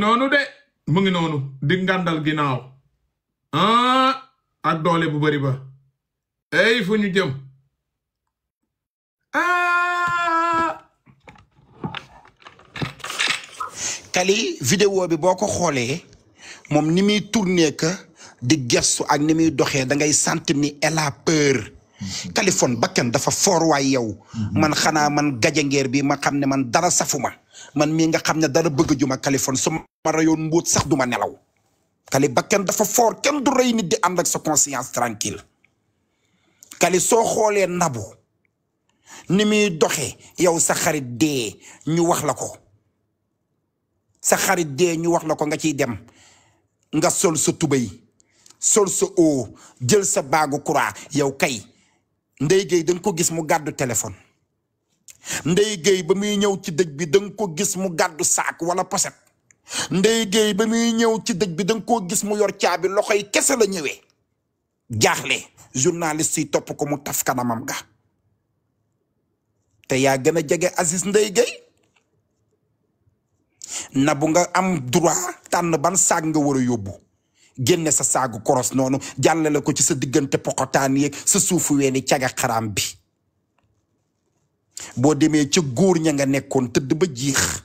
noonu de mu ngi noonu di ngàndal ginnaaw ak doole bu bari ba ey fu ñu jëm Kali vidéo bi boo ko xoolee moom ni muy tourné que di gestu ak ni muy doxee da ngay sentir ni elle a peur. Kaliphone bakkan dafa foor waay yow. man xanaa man gajangeer bi ma xam ne man dara safuma man mii nga xam ne dara bëgg juma Kaliphone su ma rayoon mbóot sax duma nelaw. Kali bakkan dafa foor kenn du rey nit di ànd ak sa conscience tranquille Kali soo xoolee Nabou ni muy doxee yow sa xarit dee ñu wax la ko. sa xarit dee ñu wax la ko nga ciy dem nga sol sa tubéy sol sa oo jël sa baagu kuraa yow kay Ndeye Gueye da nga ko gis mu gàddu téléphone Ndeye Gueye ba muy ñëw ci dëj bi da nga ko gis mu gàddu saak wala poset Ndeye Gueye ba muy ñëw ci dëj bi da nga koo gis mu yor caabi loxoy kese la ñëwee jaaxle journaliste yi topp ko mu taf kanamam ga te yaa gën a jege Aziz Ndeye Gueye Nabou nga am droit tànn ban saag nga war a yóbbu génne sa saagu koros noonu jàllale ko ci sa diggante pokotaan yeeg sa suufu weeni caga xaraam bi boo demee ca góor ña nga nekkoon tëdd ba jiix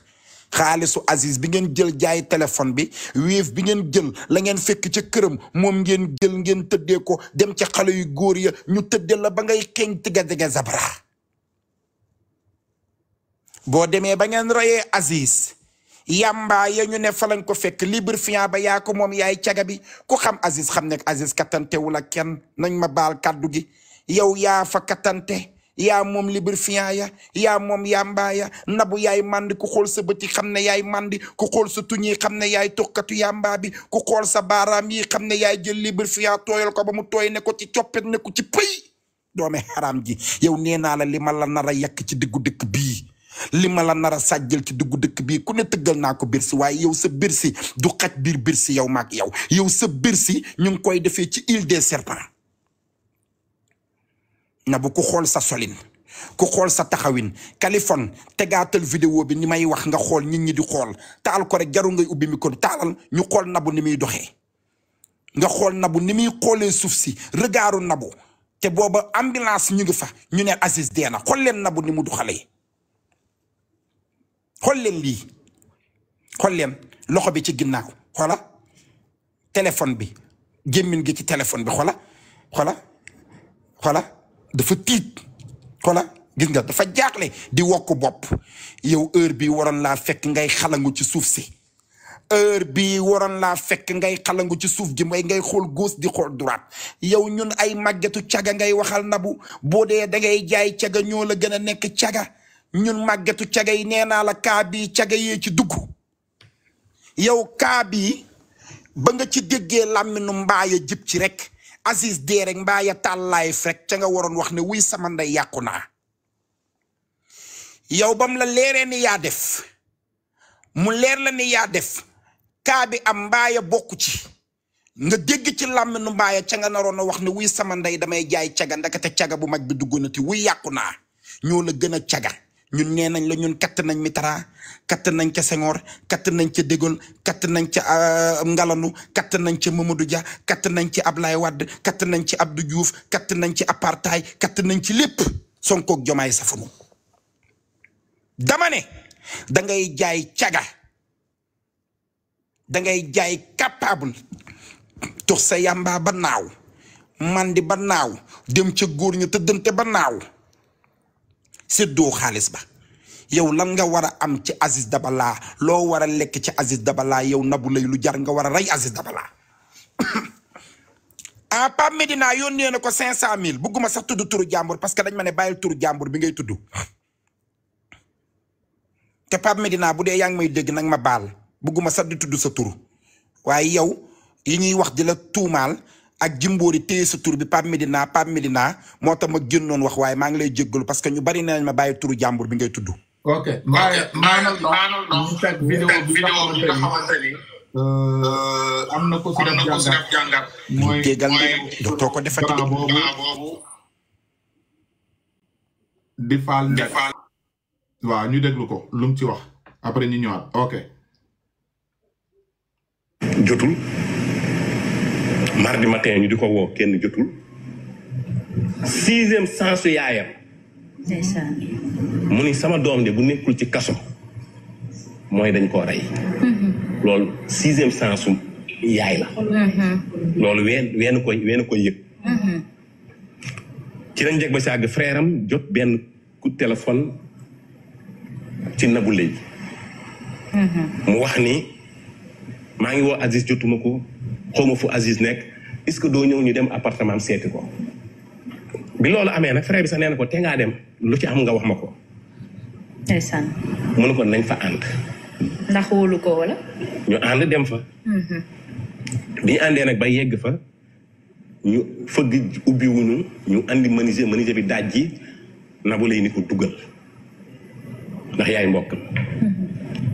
xaalisu Aziz bi ngeen jël jaay téléphone bi Wave bi ngeen jël la ngeen fekk ca këram moom ngeen jël ngeen tëddee ko dem ca xale yu góor ya ñu tëddee la ba ngay xeeñ tiga diga zabra boo demee ba ngeen royee Aziz yamba ya ñu ne fa lañ ko fekk Librefient ba yaa ko moom yaay caga bi ku xam Aziz xam ne Aziz kattantewul ak kenn nañ ma baal kàddu gi yow yaa fa kattante yaa moom Librefient ya yaa moom yamba ya Nabou yaay mandi ku xool sa bëti xam ne yaay mandi ku xool sa tuñ yi xam ne yaay tuxkatu yamba bi ku xool sa baaraam yi xam ne yaay jël Librefient tooyal ko ba mu tooy ne ko ci coppet ne ko ci pëy doome xaraam ji yow nee naa la li ma la nar a yàq ci diggu dëkk bii li ma la nar a sàjjal ci dugg dëkk bii ku ne tëggal naa ko Bercy waaye yow sa Bercy du xaj biir Bercy yow maag yow sa Bercy ñu ngi koy defee ci île des serpents Nabou ku xool sa solin ku xool sa taxawin Kaliphone tegaatal vidéo bi ni may wax nga xool nit ñi di xool taal ko rek jarul ngay ubbi micro taalal ñu xool Nabou ni muy doxee nga xool Nabou ni muy xoolee suuf si regaaru Nabou te booba ambulance ñu ngi fa ñu ne Aziz dee na xool leen Nabou ni mu doxalee xool leen lii xool leen loxo bi ci ginnaaw xoola téléphone bi gémmiñ gi ci téléphone bi xoola dafa tiit xoola gis nga dafa jaaxle di wokk bopp yow heure bi waroon laa fekk ngay xalangu ci suuf si heure bi waroon laa fekk ngay xalangu ci suuf gi ngay xool gauche di xool droite yow ñun ay màggetu caga ngay waxal Nabou boo dee da ngay jaay caga ñoo la gën a nekk caga ñun màggetu caga yi nee naa la kaa bii caga yee ci dugg yow kaa bii ba nga ci déggee làmminu mbaaya jib ci rek Aziz dee rek mbaaya tàllaay rek ca nga waroon wax ne wuy sama ndey yàqu naa yow bam la leeree ni yaa def mu leer la ni yaa def kaa bi am mbaaya bokku ci nga dégg ci làmminu mbaaya ca nga naroon a wax ne wuy sama ndey damay jaay caga ndakate caga bu mag bi dugg na ti wuy yàqu naa ñoo la gën a caga ñun nee nañ la ñun katt nañ Mitterrand katt nañ ca Senghor katt nañ ca De Gaulle katt nañ ca Ngalandou katt nañ ca Mamadou Dia katt nañ ci Ablaye Wade katt nañ ci Abdou Diouf katt nañ ci apartheid katt nañ ci lépp Sonko ak Diomaye safunu dama ne da ngay jaay caga da ngay jaay capable tox sa yamba ba naaw mandi ba naaw dem ca góor ñu tëddante ba naaw séddoo xaalis ba yow lan nga war a am ci Aziz Dabala loo war a lekk ci Aziz Dabala yow Nabou lay lu jar nga war a rey Aziz Dabala Pape Medina yónnee na ko 500000 bugguma sax tudd turu jàmbur parce que dañ ma ne bàyyil turu jàmbur bi ngay tudd te Pape Medina bu dee yaa ngi may dégg nag ma baal bugguma sax di tudd sa tur waaye yow yi ñuy wax di la tuumaal ak Jimbori téye sa tur bi Pape Medina moo tax ma génnoon wax waaye maa ngi lay jéggalu parce que ñu bari nee nañ ma bàyyi turu jàmbur bi ngay tudd. ok maanaam ñu fekk vidéo bi nga xamante ni am na ko si def jàngat mooy déggal dootoo ko defati boobu di faal waaw ñu déglu ko lu mu ci wax après ñu ñëwaat ok jotul mardi matin ñu di ko woo kenn jotul 6e sensu yaayam mu ni sama doom de bu nekkul ci kaso mooy dañ koo rey loolu 6e sensu yaay la loolu ween ko yëg ci lañ jeg ba sàgg frère am jot benn coup de téléphone ci Nabou Leye mu wax ni maa ngi woo Aziz jotuma ko xawma fu Aziz nekk est-ce que doo ñëw ñu dem appartement am seeti ko bi loolu amee nag frère bi sax nee na ko te ngaa dem lu ci am nga wax ma ko ndeysaan mu ne ko nañ fa ànd ndax wóolu ko wala ñu ànd dem fa bi ñu àndee nag ba yegg fa ñu fëgg ubbi wuñu ñu andi menuisier bi daaj ji Nabou Leye ni ko duggal ndax yaay mbokk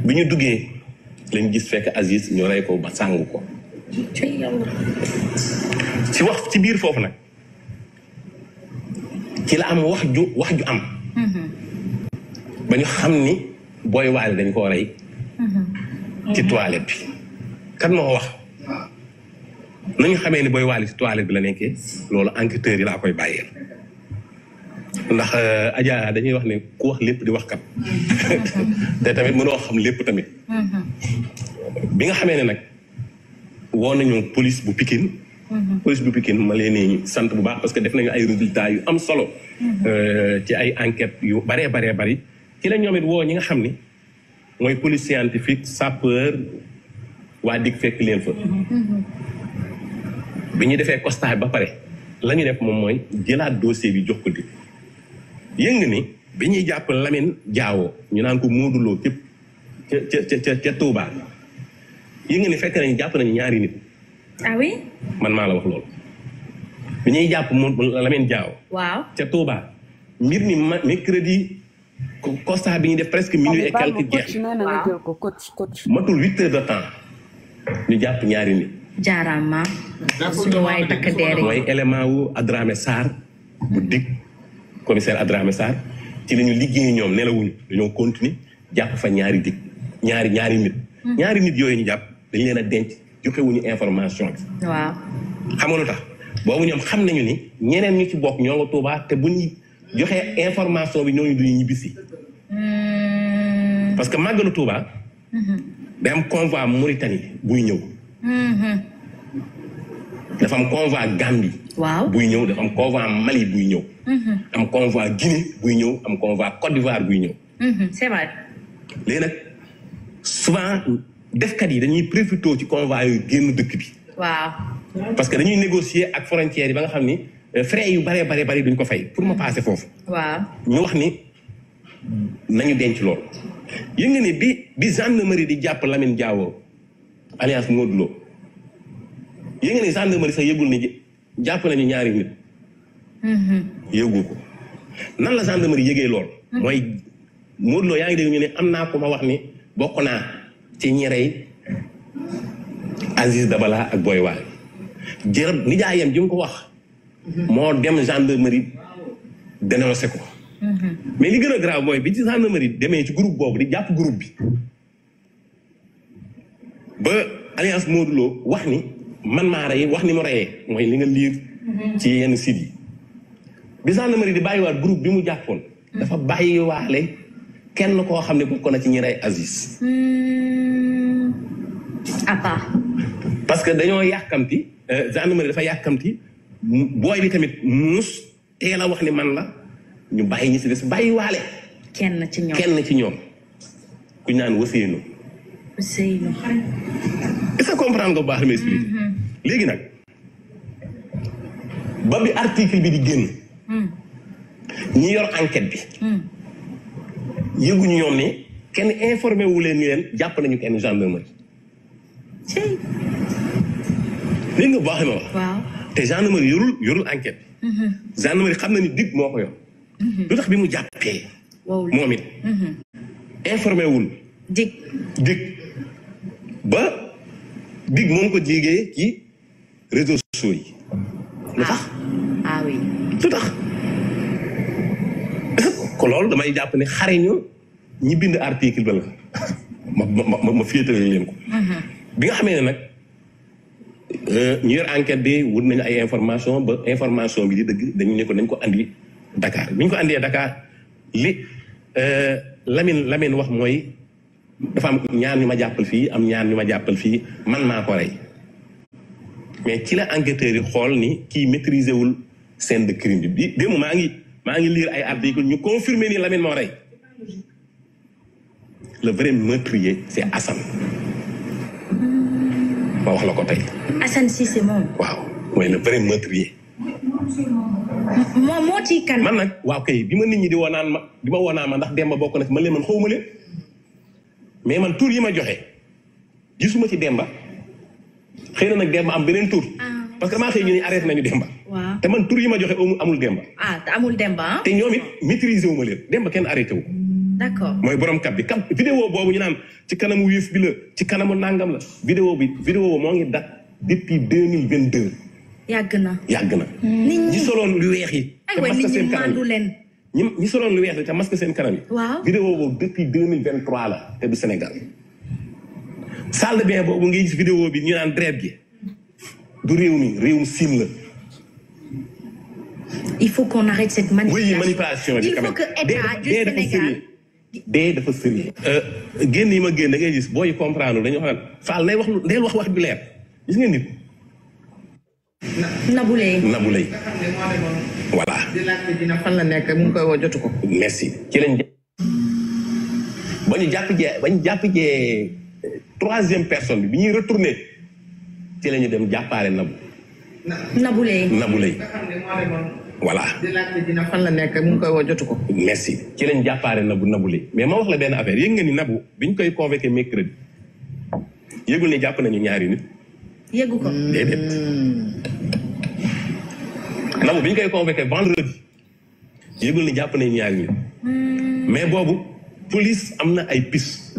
bi ñu duggee lañ gis fekk Aziz ñu rey ko ba sàngu ko ci biir foofu nag ci la am wax ju am ba ñu xam ni Boy Wally dañ koo rey ci toilette bi kan moo wax nañu xamee ni Boy Wally ci toilette bi la nekkee loolu enquêteurs yi laa koy bàyyeel ndax Adja dañuy wax ne ku wax lépp di wax kat te tamit mënoo xam lépp tamit bi nga xamee ne nag woo nañu police bu Pikine ma leen sant bu baax parce que def nañu ay résultats yu am solo ci ay enquêtes yu baree bari ci la ñoom it woo ñi nga xam ni mooy police scientifique sapeur waa dig fekk leen fa bi ñu defee constat ba pare la ñu def moom mooy jëlaat dossier bi jox ko di yëng ni bi ñuy jàpp Lamine Diawo ñu naan ko Modou Lo ca Touba yëng ni fekk nañu jàpp nañu ñaari nit ah oui man maa la wax loolu bi ñuy jàpp Lamine Diawo waaw ca Touba mbir mi mercredi constat bi ñuy def presque minuit et quelque jeex matul 8 heures de temps ñu jàpp ñaari nit jaaraama suñu waay takk deere mooy élément wu Adramé Sarr bu dig commissaire Adramé Sarr ci la ñu liggéey ñoom nelawuñu dañoo continuer jàpp fa ñaari dig ñaari nit yooyu ñu jàpp dañ leen a denc joxewuñu information bi waaw xam nga lu tax boobu ñoom xam nañu ni ñeneen ñu ci bokk ñoo nga Touba te bu ñu joxee information bi ñooñu duñu ñibbisi parce que màggalu Touba day am convoi Mauritanie buy ñëw dafa am convoi Gambie buy ñëw dafa am convoi Mali buy ñëw am convoi Guinée buy ñëw am convoi Côte d'Ivoire buy ñëw c'est vrai léegi nag souvent defkat yi dañuy profité ci convoi yu génn dëkk bi waaw parce que dañuy négocier ak frontières yi ba nga xam ni frais yu bari duñ ko fay pour ma passer foofu waaw ñu wax ni nañu denc loolu yëg nga ni bi gendarmerie di jàpp Lamine Diawo alliance Modou Lo yëg nga ni gendarmerie sax yëgul ni jàpp nañu ñaari nit yëgu ko nan la gendarmerie yëgee lool mooy Modou Lo yaa ngi dégg ñu ne am naa ko ma wax ni bokk naa ci ñi rey Aziz Dabala ak Boy Wally jërëb nijaayam ji mu ko wax moo dem gendarmerie dénoncé ko mais li gën a grave mooy bi ci gendarmerie demee ci groupe boobu di jàpp groupe bi ba alliance Modou Lo wax ni man maa rey wax ni mu reyee mooy li nga liir ci yenn sites yi bi gendarmerie di bàyyiwaat groupe bi mu jàppoon dafa bàyyiwaale kenn koo xam ne bokk na ci ñi rey Aziz parce que dañoo yàkkamti gendarmerie dafa yàkkamti booy bi tamit muus teel a wax ni man la ñu bàyyi ñi si des bàyyiwaale kenn ci ñoom ku ñu naan Ousseynou est-ce que comprendre nga bu baax li may expliqué léegi nag ba bi article bi di génn ñi yor enquête bi yëguñu ñoom ni kenn informé wu leen ni leen jàpp nañu kenn gendarmerie léegi nga baax ma wax te gendarmerie yorul enquête bi gendarmerie xam na ni dig moo ko yor lu tax bi mu jàppee moom it informé wul dig ba dig moom ko jégee ci réseaux sociaux yi lu tax lu tax ko loolu damay jàpp ne xareñu ñi bind article ba la ma féetale leen ko bi nga xamee ne nag ñu yor enquête bi wut nañu ay information ba information bi di dëgg dañu ne ko dañ ko andi Dakar bi ñu ko andee Dakar li Lamine wax mooy dafa am ñaar ñu ma jàppal fii am ñaar ñu ma jàppal fii man maa ko rey mais ci la enquêteurs yi xool ni kii maîtriser wul scène de crime bi démb maa ngi lire ay articles ñu confirmer ni Lamine moo rey le vrai meurtrier c'est Assane ma wax la ko tey. Assane Cissé moom. waaw mooy le vrai meurtrier. moo ci kan. man nag waaw kay bi ma nit ñi di woo naan ma ndax Demba bokk na ci man leen man xawma leen mais man tur yi ma joxe gisuma ci Demba xëy na nag Demba am beneen tur. parce que maa xëy ñu ni arrêté nañu Demba. waaw te man tur yi ma joxe amul Demba. te amul Demba. te ñoom it maîtriser wu ma leen Demba kenn arrêté wu. d'accord mooy borom kat bi vidéo boobu ñu naan ci kanamu wiif bi la ci kanamu nangam la vidéo moo ngi date depuis 2022. yàgg na. ñi soloon lu weex yi. te masque seen kanam yi ñi soloon lu weex yi te masque seen kanam yi. waaw vidéo boobu depuis 2023 la te du Sénégal. salle de bain boobu ngay gis vidéo bi ñu naan deret gi du réewum Siin la. il faut qu'on arrête cette manipulation. il faut que état du Sénégal. dee dafa sérieux. génn yi ma génn da ngay gis booy comprendre dañoo xam ne Fall lay wax bi leer gis nga nit. Nabou Leye. voilà. di laajte dina fan la nekk mu ngi koy woo jotu ko. merci ci lañ ba ñu jàpp jee troisième personne bi ñuy retourné ci la ñu dem jàppaale Nabou Leye. voilà. di laajte dina fan la nekk mu ngi koy woo jotu ko. merci ci lañ jàppaale Nabou Leye mais ma wax la benn affaire yëg nga ni Nabou biñ koy convoqué mercredi yëgul ni jàpp nañu ñaari nit. yëgu ko. déedéet. Nabou biñ koy convoqué vendredi yëgul ni jàpp nañu ñaari nit. mais boobu police am na ay piste.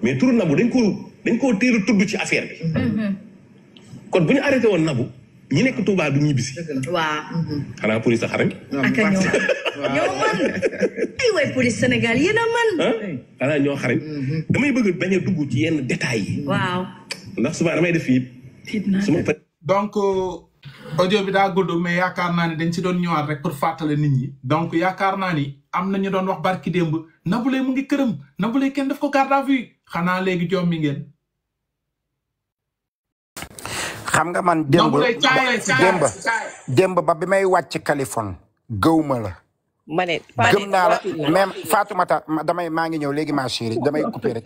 mais turu Nabou dañ koo teel a tudd ci affaire bi. kon bu ñu arrêté woon Nabou ñi nekk Touba du ñibbisi. waaw. xanaa police a xarañ. ak a ñoo man ay way police Sénégal yéen a man. xanaa ñoo xarañ. damay bëgg bañ a dugg ci yenn détails yi. waaw. ndax souvent damay def fii. donc audio bi daa gudd mais yaakaar naa ni dañ si doon ñëwaat rek pour fàttale nit ñi. donc yaakaar naa ni am na ñu doon wax barki démb Nabou Leye mu ngi këram Nabou Leye kenn def ko garde à vue xanaa léegi jommi ngeen. xam nga man démb ba bi may wàcc Californie gëwma la. ma ne gëm naa la même Fatoumata maa ngi ñëw léegi ma chérie damay coupé rek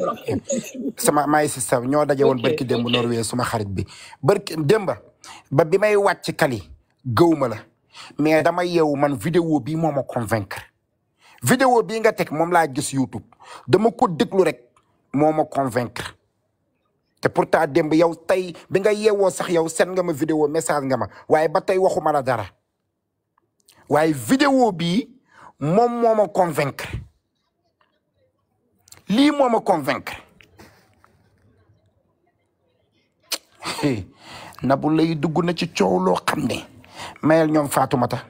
sama maay sister ñoo daje woon barki démb Norvège suma xarit bi barki démb ba bi may wàcc Cali gëwma la mais dama yeewu man vidéo bii moo ma convaincre vidéo bii nga teg moom laa gis YouTube dama ko déglu rek moo ma convaincre te pourtant démb yow tey bi nga yeewoo sax yow seen nga ma vidéo message nga ma waaye ba tey waxuma la dara waaye vidéo bii moom moo ma convaincre lii moo ma convaincre Nabou Leye dugg na ci coow loo xam ne mayel ñoom Fatoumata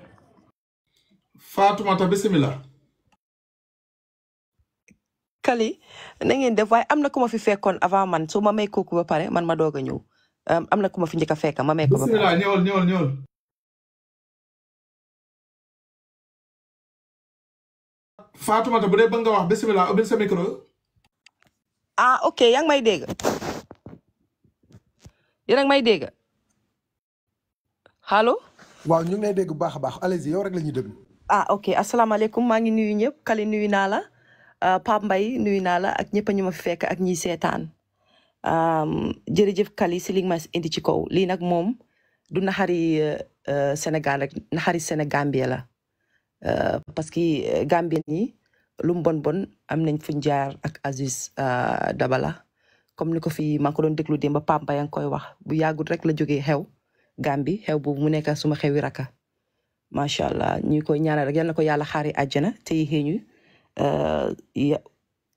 bismillah. Kali na ngeen def waaye am na ku ma fi fekkoon avant man su ma may kooku ba pare man ma doog a ñëw am na ku ma fi njëkk a fekk ma may ko ba pare. bismillah ñëwal. Fatoumata bu dee bëgg nga wax bismillah ubbil sa micro. ok yaa ngi may dégg yéen a ngi may dégg allo. waaw ñu ngi lay dégg bu baax a baax allez-y yow rek la ñuy déglu. ok asalaamaaleykum maa ngi nuyu ñëpp Kali nuyu naa la Pape Mbaye nuyu naa la ak ñëpp ñu ma fi fekk ak ñiy seetaan jërëjëf Kali si li nga ma indi ci kaw lii nag moom du naxari Sénégal rek naxari Sénégambie la. parce que Gambien yi lu mu bon am nañ fuñ jaar ak Aziz Dabala comme ni ko fi maa ngi ko doon déglu démb ba Pampa yaa ngi koy wax bu yàggul rek la jógee xew Gambi xew boobu mu nekk suma xewi raka macha allah ñu koy ñaanal rek yal na ko yàlla xaari àjjana te yi xeeñu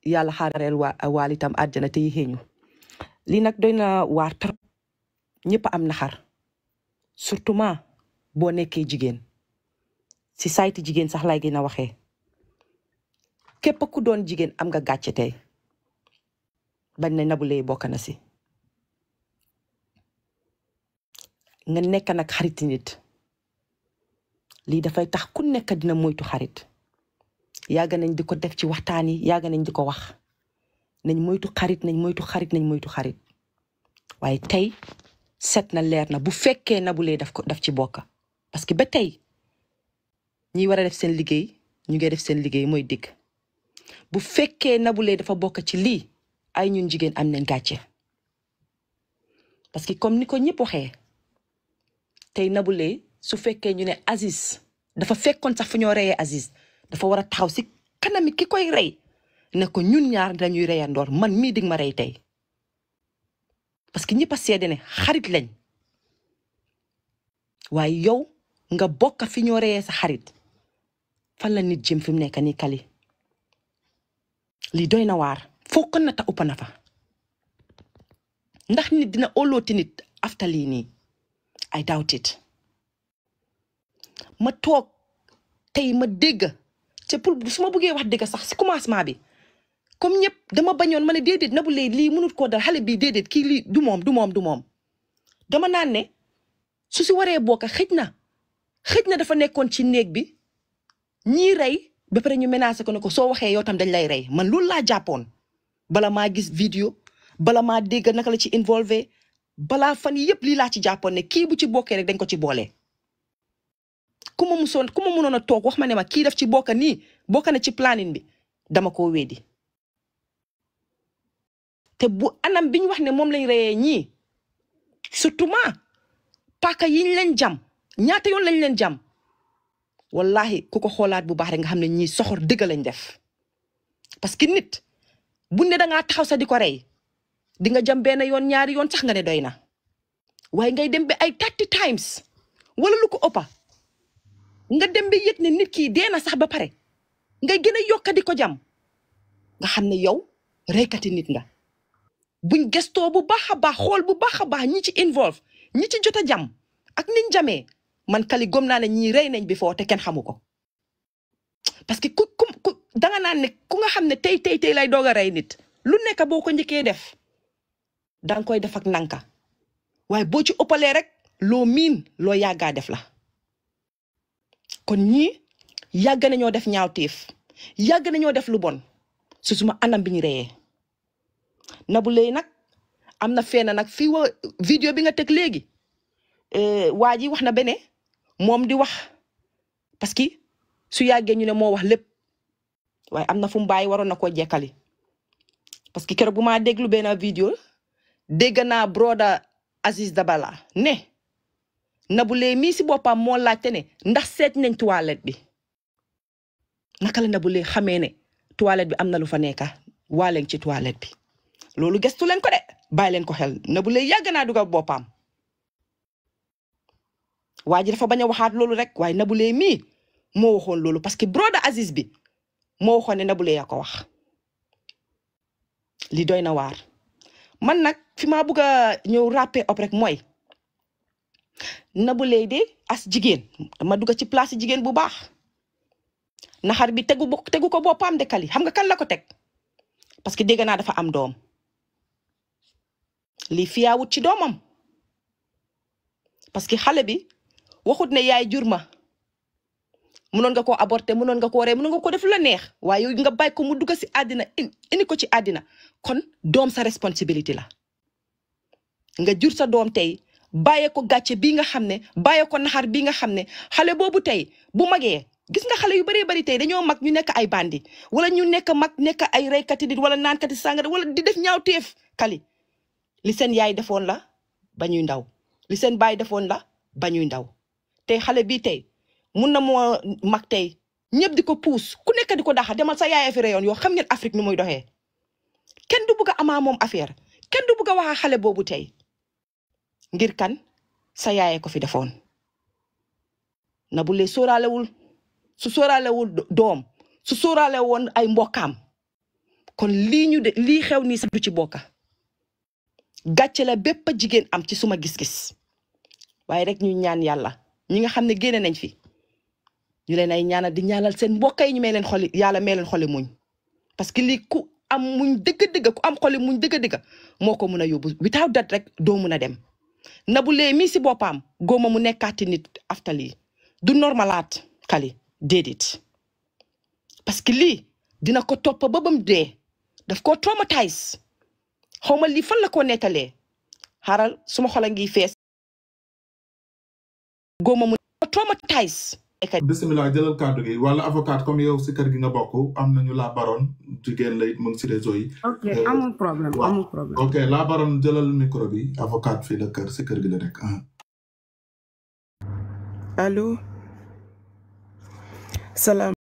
yàlla xaareel waal itam àjjana te yi xeeñu lii nag doy na waar trop ñëpp am naxar surtout boo nekkee jigéen. si sayti jigéen sax lay gën a waxee képp ku doon jigéen am nga gàcce tey bañ na Nabou Leye bokk na si nga nekk nag xariti nit lii dafay tax ku nekk dina moytu xarit yàgg nañ di ko def ci waxtaan yi yàgg nañ di ko wax nañ moytu xarit nañ moytu xarit nañ moytu xarit waaye tey set na leer na bu fekkee Nabou Leye daf ci bokk parce que ba tey ñi war a def seen liggéey ñu ngi def seen liggéey mooy dégg bu fekkee Nabou Leye dafa bokk ci lii ay ñun jigéen am nañ gàcce parce que comme ni ko ñëpp waxee tey Nabou Leye su fekkee ñu ne Aziz dafa fekkoon sax fu ñoo reyee Aziz dafa war a taxaw si kanami ki koy rey ne ko ñun ñaar dañuy reyandoor man mii dig ma rey tey parce que ñëpp a seede ne xarit lañ waaye yow nga bokk fi ñoo reyee sa xarit fan la nit jëm fi mu nekk nii Kali lii doy na waar foo ko nata uppa na fa ndax nit dina óolooti nit after lii nii I doubt it ma toog tey ma dégg te pour su ma bëggee wax dégg sax si commencement bi comme ñëpp dama bañoon ma ne déedéet Nabou Leye lii mënut koo dal xale bii déedéet kii lii du moom dama naan ne su si waree bokk xëj na dafa nekkoon ci néeg bi ñii rey ba pare ñu menacé ko ne ko soo waxee yow tam dañ lay rey man loolu laa jàppoon bala maa gis vidéo bala maa dégg naka la ci involvé balaa fan yëpp lii laa ci jàppoon ne kii bu ci bokkee rek dañ ko ci boole. ku ma mënoon a toog wax ma ne ma kii daf ci bokk na ci planning bi dama koo weddi te bu anam bi ñu wax ne moom lañ reyee ñii surtout paaka yiñ leen jam ñaata yoon lañ leen jam wallahi ku ko xoolaat bu baax rek nga xam ne ñii soxor dëgg lañ def parce que nit bu ne dangaa taxaw sa di ko rey di nga jam benn yoon ñaari yoon sax nga ne doy na waaye ngay dem ba ay 30 times wala lu ko ëppa nga dem ba yëg ne nit kii dee na sax ba pare ngay gën a yokka di ko jam nga xam ne yow reykati nit nga buñ gestoo bu baax a baax xool bu baax a baax ñi ci involve ñi ci jot a jam ak niñ jamee man Kali gom naa ne ñii rey nañ bi foo te kenn xamu ko parce que ku danga naan ne ku nga xam ne tey lay doog a rey nit lu nekk boo ko njëkkee def danga koy def ak nanka waaye boo ci ëppalee rek loo miin loo yàggaa def la kon ñii yàgg nañoo def ñaawteef yàgg nañoo def lu bon su suma anam bi ñu reyee Nabou Leye nag am na fenn nag fii vidéo bi nga teg léegi waa ji wax na bene moom di wax parce que su yàggee ñu ne moo wax lépp waaye am na fu mu bàyyi waroon na koo jekkali parce que keroog bu maa déglu benn vidéo dégg naa broda Aziz Dabala ne Nabou Leye mii si boppam moo laajte ne ndax seet nañ toilette bi naka la Nabou Leye xamee ne toilette bi am na lu fa nekka waa leen ci toilette bi loolu gestu leen ko de bàyyi leen ko xel Nabou Leye yàgg naa dugal boppam waa ji dafa bañ a waxaat loolu rek waaye Nabou Leye mii moo waxoon loolu parce que broda Aziz bi moo waxoon ne Nabou Leye yaa ko wax li doy na waar man nag fi maa bëgg a ñëw rappé op rek mooy Nabou Leye de as jigéen dama dugg ci place jigéen bu baax naxar bi tegu ko boppam de Kali xam nga kan la ko teg parce que dégg naa dafa am doom lii fiyaawut ci doomam parce que xale bi waxut ne yaay jur ma mënoon nga koo avorter mënoon nga koo rey mënoon nga ko def la neex waaye nga bàyyi ko mu dugg si àddina indi ko ci àddina kon doom sa responsabilité la nga jur sa doom tey bàyyee ko gàcce bii nga xam ne bàyyee ko naxar bii nga xam ne xale boobu tey bu magee gis nga xale yu bëree bëri tey dañoo mag ñu nekk ay bandi wala ñu nekk mag nekk ay reykati nit wala naankati sàngara wala di def ñaawteef Kali li seen yaay defoon la ba ñuy ndaw li seen baay defoon la ba ñuy ndaw tey xale bii tey mun na moo mag tey ñëpp di ko puus ku nekk di ko daxa demal sa yaay affaire yoon yoo xam ngeen Afrique nu muy doxee kenn du bugg a amaa moom affaire kenn du bugg a wax xale boobu tey ngir kan sa yaay ko fi defoon Nabou Leye sóoraalewul su sóoraalewul doom su sóoraale woon ay mbokkaam kon lii xew nii sax du ci bokka gàcce la bépp jigéen am ci suma gis-gis waaye rek ñu ñaan yàlla ñi nga xam ne génne nañ fi ñu leen ay ñaanal di ñaanal seen mbokk yi ñu may leen xoli yàlla may leen xoli muñ parce que lii ku am muñ dëgg-dëgg ku am xoli muñ dëgg-dëgg moo ko mun a yóbbu without that rek doo mun a dem Nabou Leye mi si boppam góoma mu nekkaati nit after lii du normalaat Kali déedéet parce que lii dina ko topp ba bam dee daf ko traumatise xawma lii fan la ko nettalee xaaral suma xol a ngi fees góoma mu traumatise bisimilah jëlal kàddu gi wala avocat comme yow si kër gi nga bokk am nañu la baronne jigéen la it mu ngi si réseau yi. ok amul problème amul problème. ok la baronne jëlal micro bi avocat fii la kër si kër gi la nekk. allo salaam.